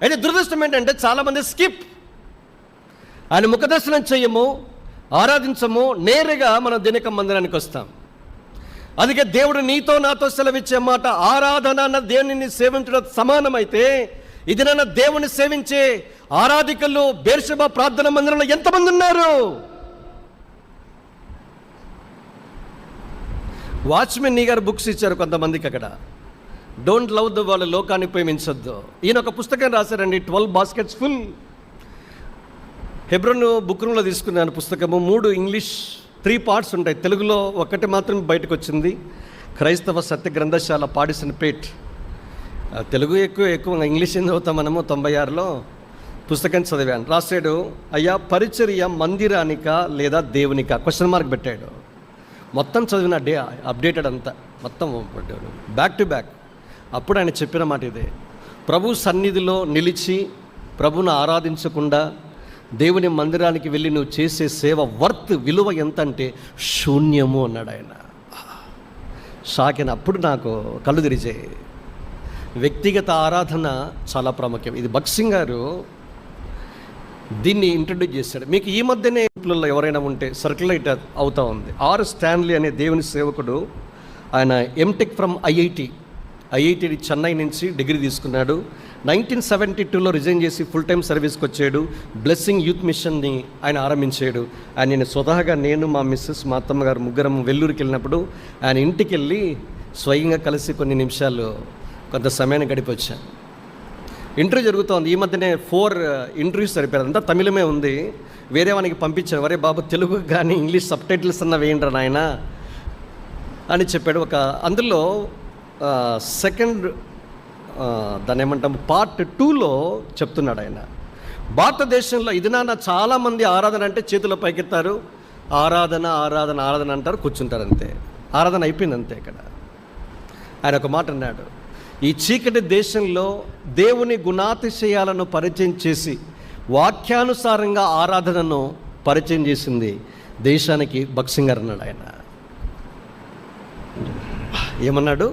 అయితే దురదృష్టం ఏంటంటే చాలామంది స్కిప్, ఆయన ముఖదర్శనం చేయము, ఆరాధించము, నేరుగా మనం దినక మందిరానికి వస్తాం. అందుకే దేవుడు నీతో నాతో సెలవిచ్చే మాట, ఆరాధన అన్న దేవుని సేవించడం సమానమైతే ఇది నన్ను దేవుని సేవించే ఆరాధికులు బేర్షెబా ప్రార్థన మందిరంలో ఎంతమంది ఉన్నారు? వాచ్మెన్ నీ గారు బుక్స్ ఇచ్చారు కొంతమందికి అక్కడ, డోంట్ లవ్ ద వాళ్ళు లోకాన్ని ప్రేమించొద్దు. ఈయన ఒక పుస్తకం రాశారండి, 12 baskets ఫుల్. హెబ్రోన్ బుక్ రూమ్లో తీసుకున్నాను పుస్తకము. 3 ఇంగ్లీష్ 3 parts ఉంటాయి, తెలుగులో ఒకటి మాత్రం బయటకు వచ్చింది. క్రైస్తవ సత్య గ్రంథశాల పాడిసన్పేట్. తెలుగు ఎక్కువ ఇంగ్లీష్ ఏం చదువుతాం మనము. 96లో పుస్తకం చదివాను. రాశాడు, అయ్యా పరిచర్య మందిరానిక లేదా దేవునిక? క్వశ్చన్ మార్క్ పెట్టాడు. మొత్తం చదివిన అప్డేటెడ్ అంతా మొత్తం పెట్టాడు, బ్యాక్ టు బ్యాక్. అప్పుడు ఆయన చెప్పిన మాట ఇదే, ప్రభు సన్నిధిలో నిలిచి ప్రభును ఆరాధించకుండా దేవుని మందిరానికి వెళ్ళి నువ్వు చేసే సేవ విలువ ఎంత అంటే శూన్యము అన్నాడు ఆయన. షాకిన అప్పుడు నాకు కళ్ళు తెరిచాయి. వ్యక్తిగత ఆరాధన చాలా ప్రాముఖ్యం. ఇది భగత్ సింగ్ గారు దీన్ని ఇంట్రడ్యూస్ చేశాడు. మీకు ఈ మధ్యనే గ్రూపులలో ఎవరైనా ఉంటే సర్క్యులేట్ అవుతూ ఉంది. ఆర్ స్టాన్లీ అనే దేవుని సేవకుడు, ఆయన ఎంటెక్ ఫ్రమ్ ఐఐటి చెన్నై నుంచి డిగ్రీ తీసుకున్నాడు. 1972లో రిజైన్ చేసి ఫుల్ టైం సర్వీస్కి వచ్చాడు. బ్లెస్సింగ్ యూత్ మిషన్ని ఆయన ఆరంభించాడు. ఆయన నేను స్వతహాగా మా మిస్సెస్, మా అత్తమ్మ గారు ముగ్గురం వెల్లూరుకి వెళ్ళినప్పుడు ఆయన ఇంటికి వెళ్ళి స్వయంగా కలిసి కొన్ని నిమిషాలు కొంత సమయాన్ని గడిపి వచ్చాను. ఇంటర్వ్యూ జరుగుతోంది. ఈ మధ్యనే 4 ఇంటర్వ్యూస్ సరిపోయారు, అంతా తమిళమే ఉంది. వేరే వానికి పంపించారు, వరే బాబు తెలుగు కానీ ఇంగ్లీష్ సబ్ టైటిల్స్ అన్న వేయండి నాయన అని చెప్పాడు. అందులో సెకండ్ దాన్ని ఏమంటాం పార్ట్ 2లో చెప్తున్నాడు ఆయన, భారతదేశంలో ఇది నాన్న చాలామంది ఆరాధన అంటే చేతుల పైకెత్తారు, ఆరాధన ఆరాధన ఆరాధన అంటారు, కూర్చుంటారు, అంతే. ఆరాధన అయిపోయింది అంతే. ఇక్కడ ఆయన ఒక మాట అన్నాడు, ఈ చీకటి దేశంలో దేవుని గుణాతిశయాలను పరిచయం చేసి వాక్యానుసారంగా ఆరాధనను పరిచయం చేసింది దేశానికి భగత్ సింగ్ గారు అన్నాడు. ఆయన ఏమన్నాడు,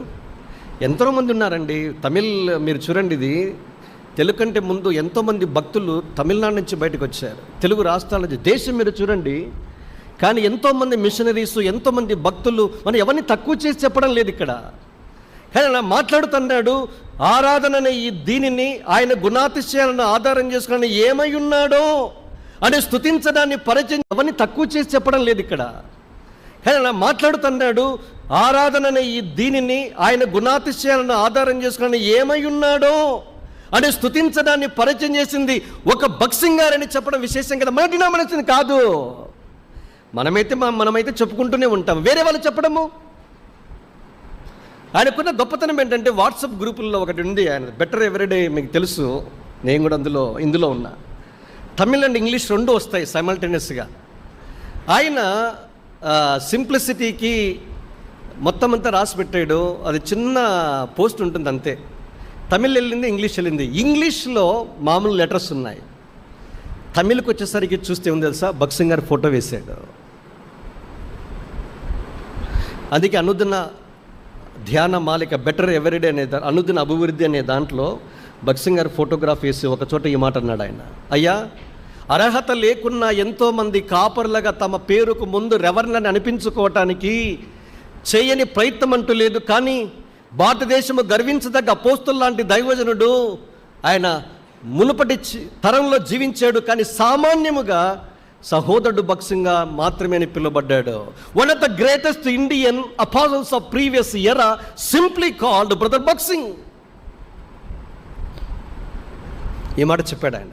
ఎంతోమంది ఉన్నారండి తమిళ్, మీరు చూడండి, ఇది తెలుగు కంటే ముందు ఎంతోమంది భక్తులు తమిళనాడు నుంచి బయటకు వచ్చారు, తెలుగు రాష్ట్రాల నుంచి, దేశం మీరు చూడండి. కానీ ఎంతోమంది మిషనరీస్, ఎంతోమంది భక్తులు, మనం ఎవరిని తక్కువ చేసి చెప్పడం లేదు ఇక్కడ. కానీ అలా మాట్లాడుతున్నాడు, ఆరాధన ఈ దీనిని ఆయన గుణాతిశయాలను ఆధారం చేసుకుని ఏమై ఉన్నాడో అని స్తుతించడాన్ని పరిచయం, ఎవరిని తక్కువ చేసి చెప్పడం లేదు ఇక్కడ. కానీ అలా మాట్లాడుతున్నాడు, ఆరాధన ఈ దీనిని ఆయన గుణాతిశయాలను ఆధారం చేసుకుని ఏమై ఉన్నాడో అని స్తుతించడాన్ని పరిచయం చేసింది ఒక భగత్ సింగ్ గారని చెప్పడం విశేషం కదా. మన డినామినేషన్ కాదు, మనమైతే చెప్పుకుంటూనే ఉంటాం, వేరే వాళ్ళు చెప్పడము. ఆయనకున్న గొప్పతనం ఏంటంటే వాట్సాప్ గ్రూపుల్లో ఒకటి ఉంది, ఆయన బెటర్ ఎవ్రీడే, మీకు తెలుసు, నేను కూడా ఇందులో ఉన్నా. తమిళ్ అండ్ ఇంగ్లీష్ 2 వస్తాయి సైమల్టేనియస్గా. ఆయన సింప్లిసిటీకి మొత్తం అంతా రాసి పెట్టాడు. అది చిన్న పోస్ట్ ఉంటుంది అంతే. తమిళ్ వెళ్ళింది, ఇంగ్లీష్ వెళ్ళింది. ఇంగ్లీష్లో మామూలు లెటర్స్ ఉన్నాయి, తమిళ్కి వచ్చేసరికి చూస్తే ఉంది తెలుసా, భగత్ సింగ్ గారు ఫోటో వేశాడు. అందుకే అనుదిన ధ్యాన మాలిక బెటర్ ఎవ్రీడే అనే అనుదిన అభివృద్ధి అనే దాంట్లో భగత్ సింగ్ గారు ఫోటోగ్రాఫ్ వేసి ఒక చోట ఈ మాట అన్నాడు ఆయన, అయ్యా అర్హత లేకున్నా ఎంతోమంది కాపర్లుగా తమ పేరుకు ముందు రెవర్లని అనిపించుకోవటానికి చేయని ప్రయత్నం అంటూ లేదు. కానీ భారతదేశము గర్వించదగ్గ అపోస్తులు లాంటి దైవజనుడు ఆయన మునుపటి తరంలో జీవించాడు. కానీ సామాన్యముగా సహోదరుడు భగత్ సింగ్ మాత్రమే అని పిలువబడ్డాడు. One of the greatest Indian apostles of previous era simply called brother Bhagat Singh. ఈ మాట చెప్పాడు ఆయన.